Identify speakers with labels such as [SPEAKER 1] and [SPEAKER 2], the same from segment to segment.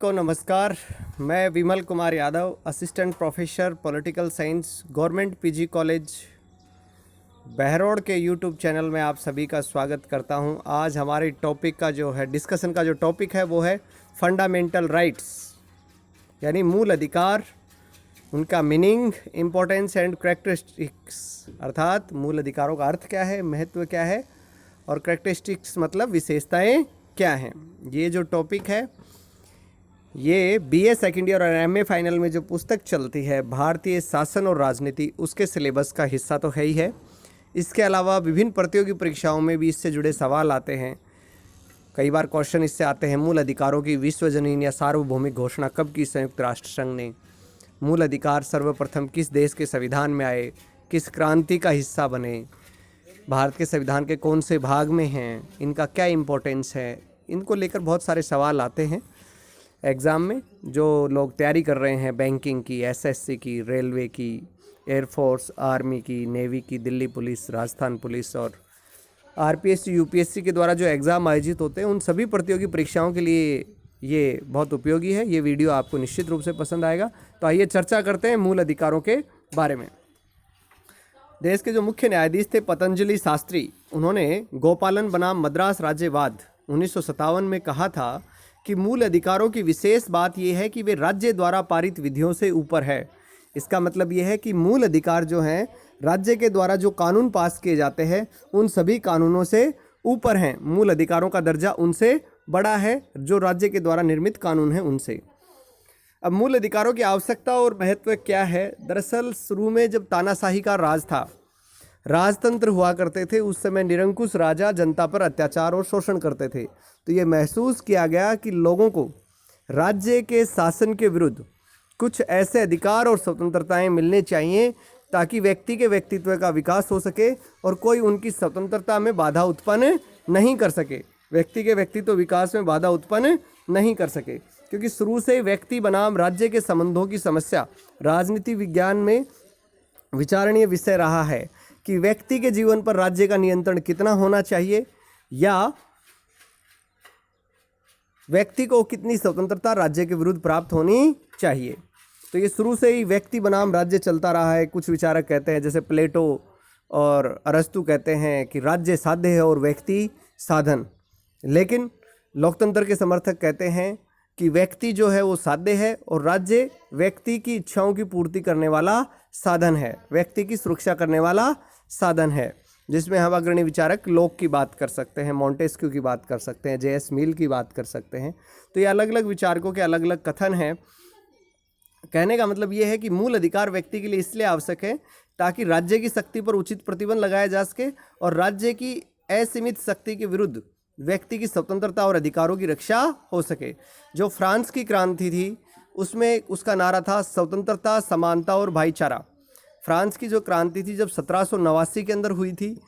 [SPEAKER 1] सबको नमस्कार। मैं Vimal Kumar Yadav, assistant professor political science, government PG college Behror के यूट्यूब चैनल में आप सभी का स्वागत करता हूं। आज हमारे टॉपिक का जो है डिस्कशन का जो टॉपिक है वो है फंडामेंटल राइट्स, यानी मूल अधिकार, उनका मीनिंग, इम्पोर्टेंस एंड करेक्टरिस्टिक्स। अर्थात मूल अधिकारों का अर्थ क्या है, महत्व क्या है और करेक्टरिस्टिक्स मतलब विशेषताएं क्या हैं। ये जो टॉपिक है ये बीए सेकेंड ईयर और एमए फाइनल में जो पुस्तक चलती है भारतीय शासन और राजनीति, उसके सिलेबस का हिस्सा तो है ही है। इसके अलावा विभिन्न प्रतियोगी परीक्षाओं में भी इससे जुड़े सवाल आते हैं। कई बार क्वेश्चन इससे आते हैं, मूल अधिकारों की विश्वजनीन या सार्वभौमिक घोषणा कब की संयुक्त राष्ट्र संघ ने, मूल अधिकार सर्वप्रथम किस देश के संविधान में आए, किस क्रांति का हिस्सा बने, भारत के संविधान के कौन से भाग में हैं, इनका क्या इम्पोर्टेंस है। इनको लेकर बहुत सारे सवाल आते हैं एग्ज़ाम में। जो लोग तैयारी कर रहे हैं बैंकिंग की, एसएससी की, रेलवे की, एयरफोर्स, आर्मी की, नेवी की, दिल्ली पुलिस, राजस्थान पुलिस और आरपीएससी, यूपीएससी के द्वारा जो एग्ज़ाम आयोजित होते हैं, उन सभी प्रतियोगी परीक्षाओं के लिए ये बहुत उपयोगी है। ये वीडियो आपको निश्चित रूप से पसंद आएगा। तो आइए चर्चा करते हैं मूल अधिकारों के बारे में। देश के जो मुख्य न्यायाधीश थे पतंजलि शास्त्री, उन्होंने गोपालन बनाम मद्रास राज्यवाद 1957 में कहा था कि मूल अधिकारों की विशेष बात यह है कि वे राज्य द्वारा पारित विधियों से ऊपर है। इसका मतलब यह है कि मूल अधिकार जो हैं, राज्य के द्वारा जो कानून पास किए जाते हैं उन सभी कानूनों से ऊपर हैं। मूल अधिकारों का दर्जा उनसे बड़ा है जो राज्य के द्वारा निर्मित कानून हैं उनसे। अब मूल अधिकारों की आवश्यकता और महत्व क्या है। दरअसल शुरू में जब तानाशाही का राज था, राजतंत्र हुआ करते थे, उस समय निरंकुश राजा जनता पर अत्याचार और शोषण करते थे। तो ये महसूस किया गया कि लोगों को राज्य के शासन के विरुद्ध कुछ ऐसे अधिकार और स्वतंत्रताएं मिलने चाहिए ताकि व्यक्ति के व्यक्तित्व का विकास हो सके और कोई उनकी स्वतंत्रता में बाधा उत्पन्न नहीं कर सके, व्यक्ति के व्यक्तित्व विकास में बाधा उत्पन्न नहीं कर सके। क्योंकि शुरू से व्यक्ति बनाम राज्य के संबंधों की समस्या राजनीति विज्ञान में विचारणीय विषय रहा है कि व्यक्ति के जीवन पर राज्य का नियंत्रण कितना होना चाहिए या व्यक्ति को कितनी स्वतंत्रता राज्य के विरुद्ध प्राप्त होनी चाहिए। तो ये शुरू से ही व्यक्ति बनाम राज्य चलता रहा है। कुछ विचारक कहते हैं, जैसे प्लेटो और अरस्तु कहते हैं कि राज्य साध्य है और व्यक्ति साधन, लेकिन लोकतंत्र के समर्थक कहते हैं कि व्यक्ति जो है वो साध्य है और राज्य व्यक्ति की इच्छाओं की पूर्ति करने वाला साधन है, व्यक्ति की सुरक्षा करने वाला साधन है। जिसमें हम अग्रणी विचारक लोक की बात कर सकते हैं, मॉन्टेस्क्यू की बात कर सकते हैं, जेएस मिल की बात कर सकते हैं। तो ये अलग अलग विचारकों के अलग अलग कथन हैं। कहने का मतलब ये है कि मूल अधिकार व्यक्ति के लिए इसलिए आवश्यक है ताकि राज्य की शक्ति पर उचित प्रतिबंध लगाया जा सके और राज्य की असीमित शक्ति के विरुद्ध व्यक्ति की स्वतंत्रता और अधिकारों की रक्षा हो सके। जो फ्रांस की क्रांति थी उसमें उसका नारा था स्वतंत्रता, समानता और भाईचारा। फ्रांस की जो क्रांति थी जब 1789 के अंदर हुई थी,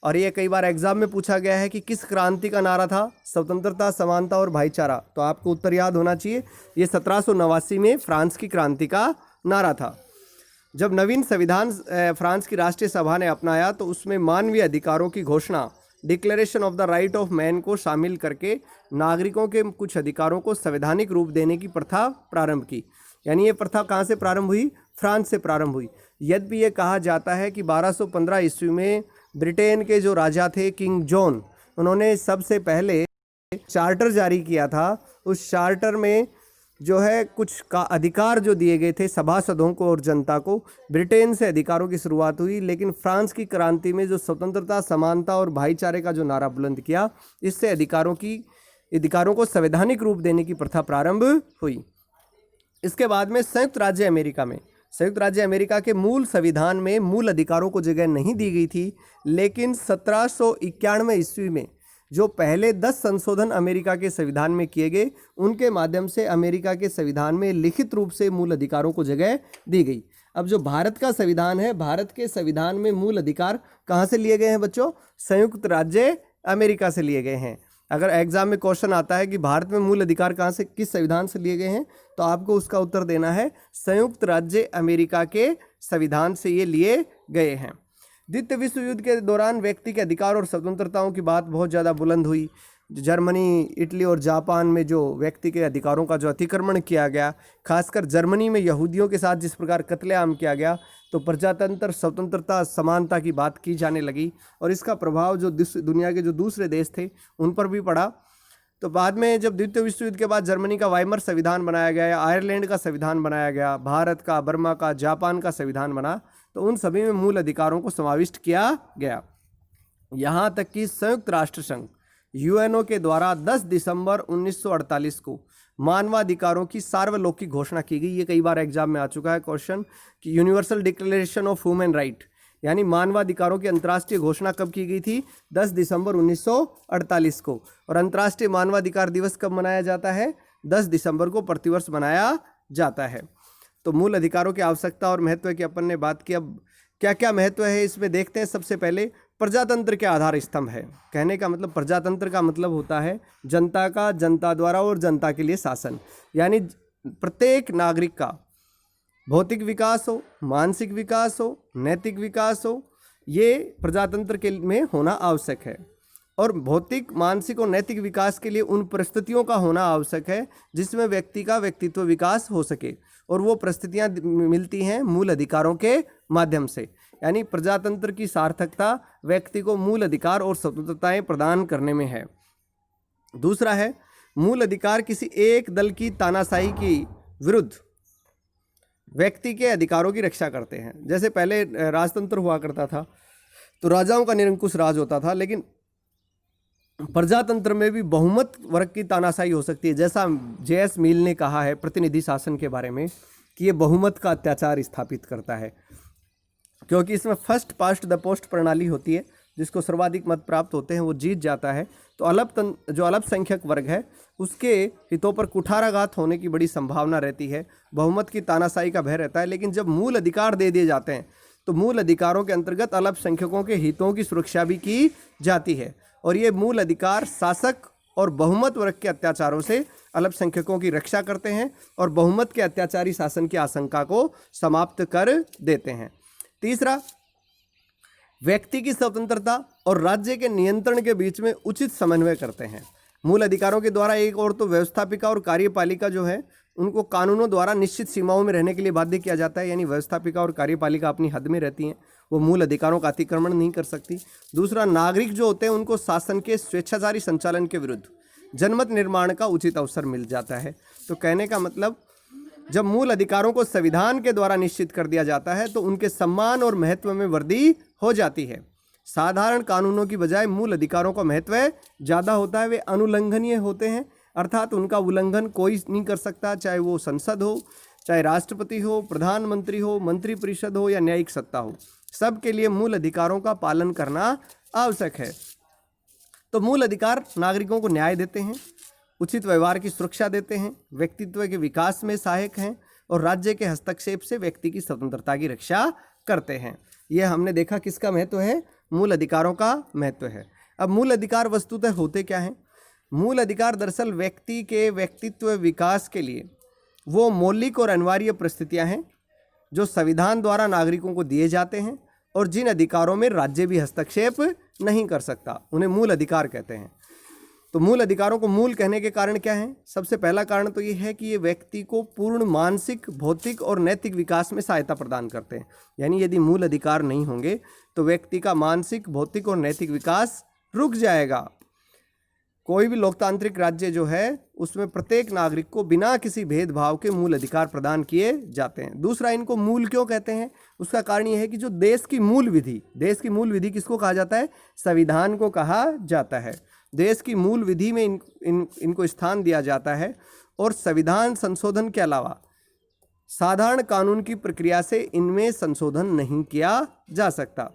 [SPEAKER 1] और ये कई बार एग्जाम में पूछा गया है कि किस क्रांति का नारा था, स्वतंत्रता, समानता और भाईचारा। तो आपको उत्तर याद होना चाहिए, ये 1789 में फ्रांस की क्रांति का नारा था। जब नवीन संविधान फ्रांस की राष्ट्रीय सभा ने अपनाया तो उसमें मानवीय अधिकारों की घोषणा, declaration of the right of man को शामिल करके नागरिकों के कुछ अधिकारों को संवैधानिक रूप देने की प्रथा प्रारंभ की। यानी ये प्रथा कहाँ से प्रारंभ हुई? फ्रांस से प्रारंभ हुई। यद्यपि ये कहा जाता है कि 1215 ईस्वी में ब्रिटेन के जो राजा थे किंग जॉन, उन्होंने सबसे पहले चार्टर जारी किया था। उस चार्टर में जो है कुछ का अधिकार जो दिए गए थे सभासदों को और जनता को, ब्रिटेन से अधिकारों की शुरुआत हुई। लेकिन फ्रांस की क्रांति में जो स्वतंत्रता, समानता और भाईचारे का जो नारा बुलंद किया, इससे अधिकारों को संवैधानिक रूप देने की प्रथा प्रारंभ हुई। इसके बाद में संयुक्त राज्य अमेरिका के मूल संविधान में मूल अधिकारों को जगह नहीं दी गई थी। लेकिन 1791 ईस्वी में जो पहले 10 संशोधन अमेरिका के संविधान में किए गए, उनके माध्यम से अमेरिका के संविधान में लिखित रूप से मूल अधिकारों को जगह दी गई। अब जो भारत का संविधान है, भारत के संविधान में मूल अधिकार कहाँ से लिए गए हैं बच्चों? संयुक्त राज्य अमेरिका से लिए गए हैं। अगर एग्जाम में क्वेश्चन आता है कि भारत में मूल अधिकार कहाँ से, किस संविधान से लिए गए हैं, तो आपको उसका उत्तर देना है संयुक्त राज्य अमेरिका के संविधान से ये लिए गए हैं। द्वितीय विश्व युद्ध के दौरान व्यक्ति के अधिकार और स्वतंत्रताओं की बात बहुत ज़्यादा बुलंद हुई। जर्मनी, इटली और जापान में जो व्यक्ति के अधिकारों का जो अतिक्रमण किया गया, खासकर जर्मनी में यहूदियों के साथ जिस प्रकार कत्लेआम किया गया, तो प्रजातंत्र, स्वतंत्रता, समानता की बात की जाने लगी और इसका प्रभाव जो दुनिया के जो दूसरे देश थे उन पर भी पड़ा। तो बाद में जब द्वितीय विश्व युद्ध के बाद जर्मनी का वाइमर संविधान बनाया गया या आयरलैंड का संविधान बनाया गया, भारत का, बर्मा का, जापान का संविधान बना, तो उन सभी में मूल अधिकारों को समाविष्ट किया गया। यहाँ तक कि संयुक्त राष्ट्र संघ यूएनओ के द्वारा 10 दिसंबर 1948 को मानवाधिकारों की सार्वलौकिक घोषणा की गई। ये कई बार एग्जाम में आ चुका है क्वेश्चन कि universal declaration of human right यानी मानवाधिकारों की अंतर्राष्ट्रीय घोषणा कब की गई थी? 10 दिसंबर 1948 को। और अंतर्राष्ट्रीय मानवाधिकार दिवस कब मनाया जाता है? 10 दिसंबर को प्रतिवर्ष मनाया जाता है। तो मूल अधिकारों की आवश्यकता और महत्व की अपन ने बात की। अब क्या क्या महत्व है इसमें देखते हैं। सबसे पहले प्रजातंत्र के आधार स्तंभ है। कहने का मतलब प्रजातंत्र का मतलब होता है जनता का, जनता द्वारा और जनता के लिए शासन, यानी प्रत्येक नागरिक का भौतिक विकास हो, मानसिक विकास हो, नैतिक विकास हो, ये प्रजातंत्र के में होना आवश्यक है। और भौतिक, मानसिक और नैतिक विकास के लिए उन परिस्थितियों का होना आवश्यक है जिसमें व्यक्ति का व्यक्तित्व विकास हो सके, और वो परिस्थितियां मिलती हैं मूल अधिकारों के माध्यम से। यानी प्रजातंत्र की सार्थकता व्यक्ति को मूल अधिकार और स्वतंत्रताएं प्रदान करने में है। दूसरा है, मूल अधिकार किसी एक दल की तानाशाही की विरुद्ध व्यक्ति के अधिकारों की रक्षा करते हैं। जैसे पहले राजतंत्र हुआ करता था तो राजाओं का निरंकुश राज होता था, लेकिन प्रजातंत्र में भी बहुमत वर्ग की तानाशाही हो सकती है। जैसा जे.एस. मील ने कहा है प्रतिनिधि शासन के बारे में कि ये बहुमत का अत्याचार स्थापित करता है, क्योंकि इसमें फर्स्ट पास्ट द पोस्ट प्रणाली होती है, जिसको सर्वाधिक मत प्राप्त होते हैं वो जीत जाता है। तो जो अल्पसंख्यक वर्ग है उसके हितों पर कुठाराघात होने की बड़ी संभावना रहती है, बहुमत की तानाशाही का भय रहता है। लेकिन जब मूल अधिकार दे दिए जाते हैं तो मूल अधिकारों के अंतर्गत अल्पसंख्यकों के हितों की सुरक्षा भी की जाती है, और ये मूल अधिकार शासक और बहुमत वर्ग के अत्याचारों से अल्पसंख्यकों की रक्षा करते हैं और बहुमत के अत्याचारी शासन की आशंका को समाप्त कर देते हैं। तीसरा, व्यक्ति की स्वतंत्रता और राज्य के नियंत्रण के बीच में उचित समन्वय करते हैं। मूल अधिकारों के द्वारा एक और तो व्यवस्थापिका और कार्यपालिका जो है उनको कानूनों द्वारा निश्चित सीमाओं में रहने के लिए बाध्य किया जाता है, यानी व्यवस्थापिका और कार्यपालिका अपनी हद में रहती हैं, वो मूल अधिकारों का अतिक्रमण नहीं कर सकती। दूसरा, नागरिक जो होते हैं उनको शासन के स्वेच्छाचारी संचालन के विरुद्ध जनमत निर्माण का उचित अवसर मिल जाता है। तो कहने का मतलब, जब मूल अधिकारों को संविधान के द्वारा निश्चित कर दिया जाता है तो उनके सम्मान और महत्व में वृद्धि हो जाती है। साधारण कानूनों की बजाय मूल अधिकारों का महत्व ज़्यादा होता है। वे अनुल्लंघनीय होते हैं, अर्थात उनका उल्लंघन कोई नहीं कर सकता, चाहे वो संसद हो, चाहे राष्ट्रपति हो, प्रधानमंत्री हो, मंत्रिपरिषद हो या न्यायिक सत्ता हो, सबके लिए मूल अधिकारों का पालन करना आवश्यक है। तो मूल अधिकार नागरिकों को न्याय देते हैं, उचित व्यवहार की सुरक्षा देते हैं, व्यक्तित्व के विकास में सहायक हैं और राज्य के हस्तक्षेप से व्यक्ति की स्वतंत्रता की रक्षा करते हैं। यह हमने देखा किसका महत्व है? मूल अधिकारों का महत्व है। अब मूल अधिकार वस्तुतः होते क्या हैं? मूल अधिकार दरअसल व्यक्ति के व्यक्तित्व विकास के लिए वो मौलिक और अनिवार्य परिस्थितियां हैं जो संविधान द्वारा नागरिकों को दिए जाते हैं और जिन अधिकारों में राज्य भी हस्तक्षेप नहीं कर सकता, उन्हें मूल अधिकार कहते हैं। तो मूल अधिकारों को मूल कहने के कारण क्या है? सबसे पहला कारण तो ये है कि ये व्यक्ति को पूर्ण मानसिक, भौतिक और नैतिक विकास में सहायता प्रदान करते हैं। यानी यदि मूल अधिकार नहीं होंगे तो व्यक्ति का मानसिक, भौतिक और नैतिक विकास रुक जाएगा। कोई भी लोकतांत्रिक राज्य जो है उसमें प्रत्येक नागरिक को बिना किसी भेदभाव के मूल अधिकार प्रदान किए जाते हैं। दूसरा, इनको मूल क्यों कहते हैं? उसका कारण यह है कि जो देश की मूल विधि किसको कहा जाता है? संविधान को कहा जाता है। देश की मूल विधि में इनको स्थान दिया जाता है और संविधान संशोधन के अलावा साधारण कानून की प्रक्रिया से इनमें संशोधन नहीं किया जा सकता।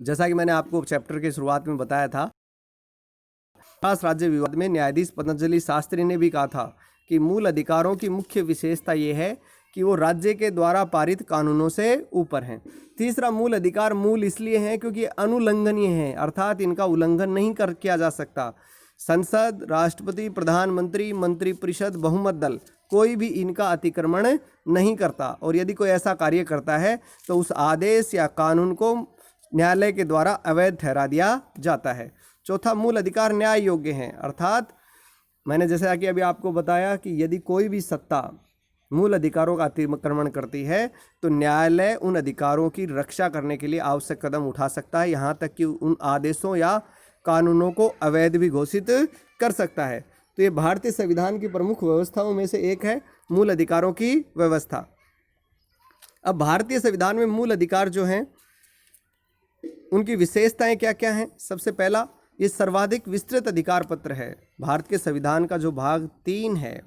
[SPEAKER 1] जैसा कि मैंने आपको चैप्टर के शुरुआत में बताया था, राज्य विवाद में न्यायाधीश पतंजलि शास्त्री ने भी कहा था कि मूल अधिकारों की मुख्य विशेषता ये है कि वो राज्य के द्वारा पारित कानूनों से ऊपर हैं। तीसरा, मूल अधिकार मूल इसलिए हैं क्योंकि अनुल्लंघनीय हैं, अर्थात इनका उल्लंघन नहीं किया जा सकता। संसद, राष्ट्रपति, प्रधानमंत्री, मंत्रिपरिषद, बहुमत दल कोई भी इनका अतिक्रमण नहीं करता, और यदि कोई ऐसा कार्य करता है तो उस आदेश या कानून को न्यायालय के द्वारा अवैध ठहरा दिया जाता है। चौथा, मूल अधिकार न्याय योग्य हैं, अर्थात मैंने जैसा कि अभी आपको बताया कि यदि कोई भी सत्ता मूल अधिकारों का अतिक्रमण करती है तो न्यायालय उन अधिकारों की रक्षा करने के लिए आवश्यक कदम उठा सकता है, यहाँ तक कि उन आदेशों या कानूनों को अवैध भी घोषित कर सकता है। तो ये भारतीय संविधान की प्रमुख व्यवस्थाओं में से एक है मूल अधिकारों की व्यवस्था। अब भारतीय संविधान में मूल अधिकार जो हैं उनकी विशेषताएं क्या क्या हैं? सबसे पहला, ये सर्वाधिक विस्तृत अधिकार पत्र है। भारत के संविधान का जो भाग 3 है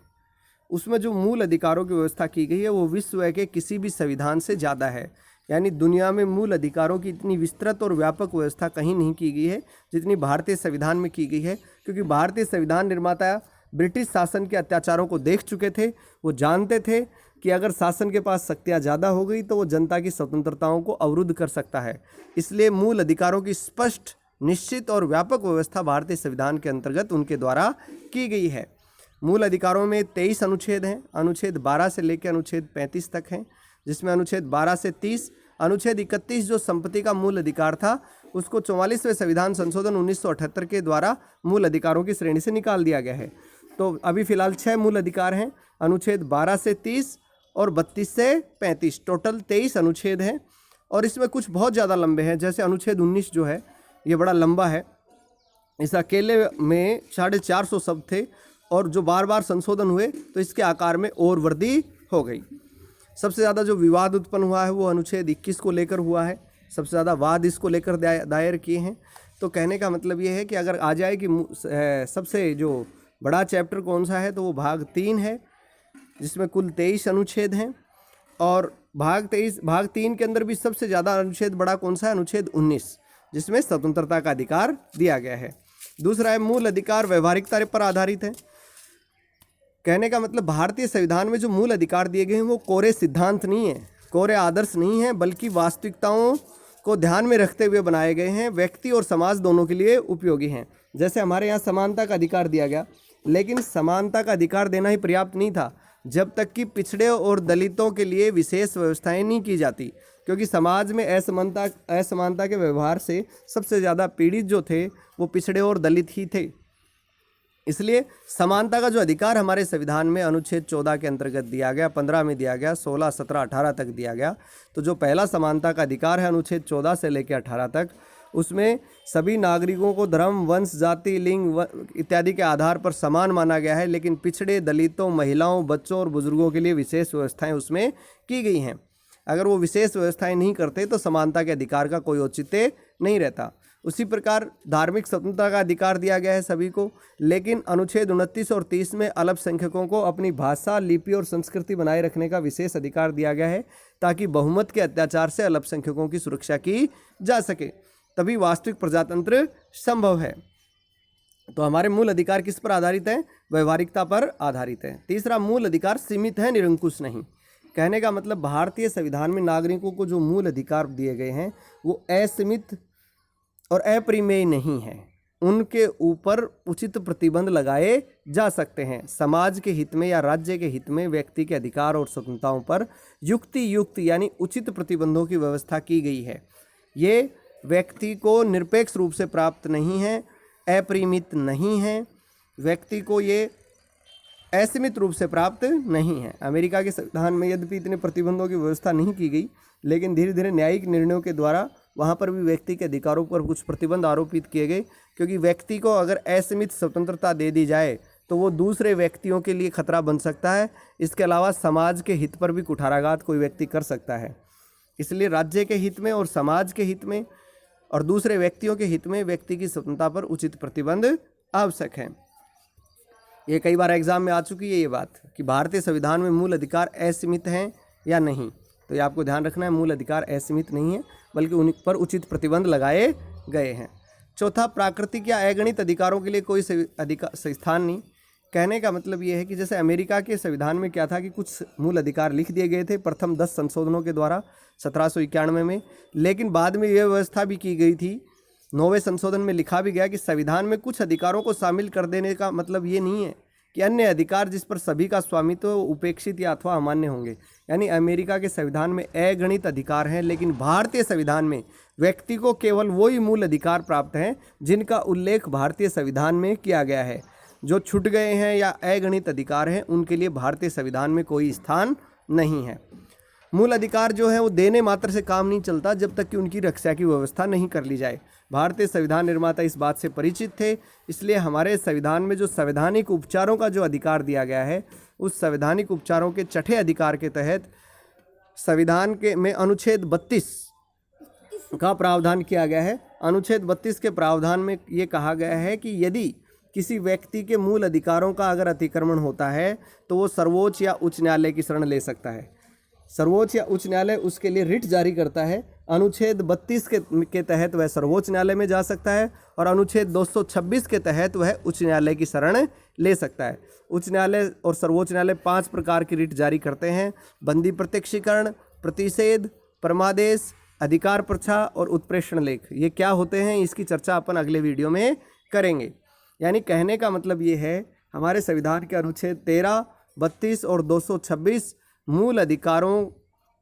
[SPEAKER 1] उसमें जो मूल अधिकारों की व्यवस्था की गई है वो विश्व के किसी भी संविधान से ज़्यादा है। यानी दुनिया में मूल अधिकारों की इतनी विस्तृत और व्यापक व्यवस्था कहीं नहीं की गई है जितनी भारतीय संविधान में की गई है, क्योंकि भारतीय संविधान निर्माता ब्रिटिश शासन के अत्याचारों को देख चुके थे। वो जानते थे कि अगर शासन के पास शक्तियाँ ज़्यादा हो गई तो वो जनता की स्वतंत्रताओं को अवरुद्ध कर सकता है। इसलिए मूल अधिकारों की स्पष्ट, निश्चित और व्यापक व्यवस्था भारतीय संविधान के अंतर्गत उनके द्वारा की गई है। मूल अधिकारों में 23 अनुच्छेद हैं। अनुच्छेद 12 से लेकर अनुच्छेद 35 तक हैं, जिसमें अनुच्छेद 12 से 30, अनुच्छेद 31 जो संपत्ति का मूल अधिकार था उसको 44वें संविधान संशोधन 1978 के द्वारा मूल अधिकारों की श्रेणी से निकाल दिया गया है। तो अभी फिलहाल 6 मूल अधिकार हैं, अनुच्छेद 12 से 30 और 32 से 35, टोटल 23 अनुच्छेद हैं। और इसमें कुछ बहुत ज़्यादा लंबे हैं, जैसे अनुच्छेद 19 जो है ये बड़ा लंबा है। इस अकेले में 450 शब्द थे और जो बार बार संशोधन हुए तो इसके आकार में और वृद्धि हो गई। सबसे ज़्यादा जो विवाद उत्पन्न हुआ है वो अनुच्छेद 21 को लेकर हुआ है। सबसे ज़्यादा वाद इसको लेकर दायर किए हैं। तो कहने का मतलब ये है कि अगर आ जाए कि सबसे जो बड़ा चैप्टर कौन सा है तो वो भाग 3 है, जिसमें कुल 23 अनुच्छेद हैं। और भाग 3 के अंदर भी सबसे ज़्यादा अनुच्छेद बड़ा कौन सा है? अनुच्छेद 19, जिसमें स्वतंत्रता का अधिकार दिया गया है। दूसरा है मूल अधिकार व्यवहारिकता पर आधारित है। कहने का मतलब भारतीय संविधान में जो मूल अधिकार दिए गए हैं वो कोरे सिद्धांत नहीं है, कोरे आदर्श नहीं है, बल्कि वास्तविकताओं को ध्यान में रखते हुए बनाए गए हैं। व्यक्ति और समाज दोनों के लिए उपयोगी हैं। जैसे हमारे यहाँ समानता का अधिकार दिया गया, लेकिन समानता का अधिकार देना ही पर्याप्त नहीं था जब तक कि पिछड़े और दलितों के लिए विशेष व्यवस्थाएं नहीं की जाती, क्योंकि समाज में असमानता के व्यवहार से सबसे ज़्यादा पीड़ित जो थे वो पिछड़े और दलित ही थे। इसलिए समानता का जो अधिकार हमारे संविधान में अनुच्छेद 14 के अंतर्गत दिया गया, 15 में दिया गया, 16, 17, 18 तक दिया गया। तो जो पहला समानता का अधिकार है अनुच्छेद 14 से लेकर 18 तक, उसमें सभी नागरिकों को धर्म, वंश, जाति, लिंग इत्यादि के आधार पर समान माना गया है, लेकिन पिछड़े, दलितों, महिलाओं, बच्चों और बुजुर्गों के लिए विशेष व्यवस्थाएं उसमें की गई हैं। अगर वो विशेष व्यवस्थाएं नहीं करते तो समानता के अधिकार का कोई औचित्य नहीं रहता। उसी प्रकार धार्मिक स्वतंत्रता का अधिकार दिया गया है सभी को, लेकिन अनुच्छेद 29 और 30 में अल्पसंख्यकों को अपनी भाषा, लिपि और संस्कृति बनाए रखने का विशेष अधिकार दिया गया है, ताकि बहुमत के अत्याचार से अल्पसंख्यकों की सुरक्षा की जा सके। तभी वास्तविक प्रजातंत्र संभव है। तो हमारे मूल अधिकार किस पर आधारित हैं? व्यवहारिकता पर आधारित है। तीसरा, मूल अधिकार सीमित है, निरंकुश नहीं। कहने का मतलब भारतीय संविधान में नागरिकों को जो मूल अधिकार दिए गए हैं वो असीमित और अपरिमेय नहीं है। उनके ऊपर उचित प्रतिबंध लगाए जा सकते हैं। समाज के हित में या राज्य के हित में व्यक्ति के अधिकार और स्वतंत्रताओं पर युक्त यानी उचित प्रतिबंधों की व्यवस्था की गई है। ये व्यक्ति को निरपेक्ष रूप से प्राप्त नहीं है, अपरिमित नहीं है, व्यक्ति को ये असीमित रूप से प्राप्त नहीं है। अमेरिका के संविधान में यद्यपि इतने प्रतिबंधों की व्यवस्था नहीं की गई, लेकिन धीरे धीरे न्यायिक निर्णयों के द्वारा वहाँ पर भी व्यक्ति के अधिकारों पर कुछ प्रतिबंध आरोपित किए गए, क्योंकि व्यक्ति को अगर असीमित स्वतंत्रता दे दी जाए तो वो दूसरे व्यक्तियों के लिए खतरा बन सकता है। इसके अलावा समाज के हित पर भी कुठाराघात कोई व्यक्ति कर सकता है। इसलिए राज्य के हित में और समाज के हित में और दूसरे व्यक्तियों के हित में व्यक्ति की स्वतंत्रता पर उचित प्रतिबंध आवश्यक है। ये कई बार एग्जाम में आ चुकी है ये बात कि भारतीय संविधान में मूल अधिकार असीमित हैं या नहीं। तो ये आपको ध्यान रखना है, मूल अधिकार असीमित नहीं है, बल्कि उन पर उचित प्रतिबंध लगाए गए हैं। चौथा, प्राकृतिक या अगणित अधिकारों के लिए कोई स्थान नहीं। कहने का मतलब ये है कि जैसे अमेरिका के संविधान में क्या था कि कुछ मूल अधिकार लिख दिए गए थे प्रथम 10 संशोधनों के द्वारा 1791 में, लेकिन बाद में यह व्यवस्था भी की गई थी, 9वें संशोधन में लिखा भी गया कि संविधान में कुछ अधिकारों को शामिल कर देने का मतलब ये नहीं है कि अन्य अधिकार जिस पर सभी का स्वामित्व उपेक्षित या अथवा अमान्य होंगे। यानी अमेरिका के संविधान में अगणित अधिकार हैं, लेकिन भारतीय संविधान में व्यक्ति को केवल वही मूल अधिकार प्राप्त हैं जिनका उल्लेख भारतीय संविधान में किया गया है। जो छूट गए हैं या अगणित अधिकार हैं उनके लिए भारतीय संविधान में कोई स्थान नहीं है। मूल अधिकार जो है वो देने मात्र से काम नहीं चलता जब तक कि उनकी रक्षा की व्यवस्था नहीं कर ली जाए। भारतीय संविधान निर्माता इस बात से परिचित थे, इसलिए हमारे संविधान में जो संवैधानिक उपचारों का जो अधिकार दिया गया है, उस संवैधानिक उपचारों के छठे अधिकार के तहत संविधान के में अनुच्छेद 32 का प्रावधान किया गया है। अनुच्छेद 32 के प्रावधान में ये कहा गया है कि यदि किसी व्यक्ति के मूल अधिकारों का अगर अतिक्रमण होता है तो वो सर्वोच्च या उच्च न्यायालय की शरण ले सकता है। सर्वोच्च या उच्च न्यायालय उसके लिए रिट जारी करता है। अनुच्छेद 32 के तहत वह सर्वोच्च न्यायालय में जा सकता है और अनुच्छेद 226 के तहत वह उच्च न्यायालय की शरण ले सकता है। उच्च न्यायालय और सर्वोच्च न्यायालय 5 प्रकार की रिट जारी करते हैं: बंदी प्रत्यक्षीकरण, प्रतिषेध, परमादेश, अधिकार प्रच्छा और उत्प्रेषण लेख। ये क्या होते हैं इसकी चर्चा अपन अगले वीडियो में करेंगे। यानी कहने का मतलब ये है, हमारे संविधान के अनुच्छेद 13, 32 और 226 मूल अधिकारों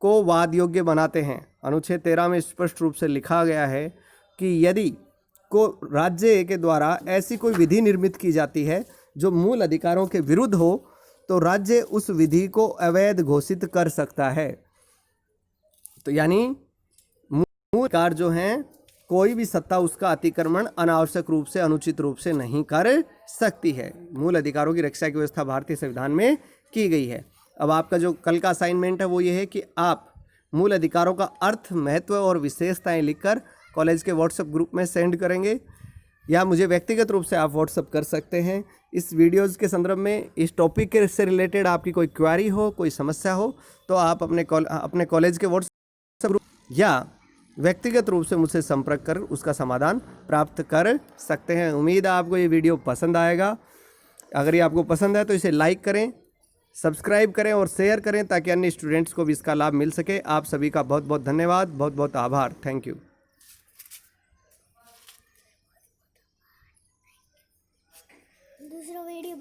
[SPEAKER 1] को वाद योग्य बनाते हैं। अनुच्छेद 13 में स्पष्ट रूप से लिखा गया है कि यदि को राज्य के द्वारा ऐसी कोई विधि निर्मित की जाती है जो मूल अधिकारों के विरुद्ध हो तो राज्य उस विधि को अवैध घोषित कर सकता है। तो यानी मूल अधिकार जो हैं कोई भी सत्ता उसका अतिक्रमण अनावश्यक रूप से, अनुचित रूप से नहीं कर सकती है। मूल अधिकारों की रक्षा की व्यवस्था भारतीय संविधान में की गई है। अब आपका जो कल का असाइनमेंट है वो ये है कि आप मूल अधिकारों का अर्थ, महत्व और विशेषताएं लिखकर कॉलेज के व्हाट्सएप ग्रुप में सेंड करेंगे या मुझे व्यक्तिगत रूप से आप व्हाट्सएप कर सकते हैं। इस वीडियोज़ के संदर्भ में इस टॉपिक से रिलेटेड आपकी कोई क्वेरी हो, कोई समस्या हो तो आप अपने कॉलेज के व्हाट्सएप ग्रुप या व्यक्तिगत रूप से मुझसे संपर्क कर उसका समाधान प्राप्त कर सकते हैं। उम्मीद है आपको ये वीडियो पसंद आएगा। अगर ये आपको पसंद है तो इसे लाइक करें, सब्सक्राइब करें और शेयर करें ताकि अन्य स्टूडेंट्स को भी इसका लाभ मिल सके। आप सभी का बहुत बहुत धन्यवाद, बहुत बहुत आभार। Thank you.
[SPEAKER 2] दूसरा वीडियो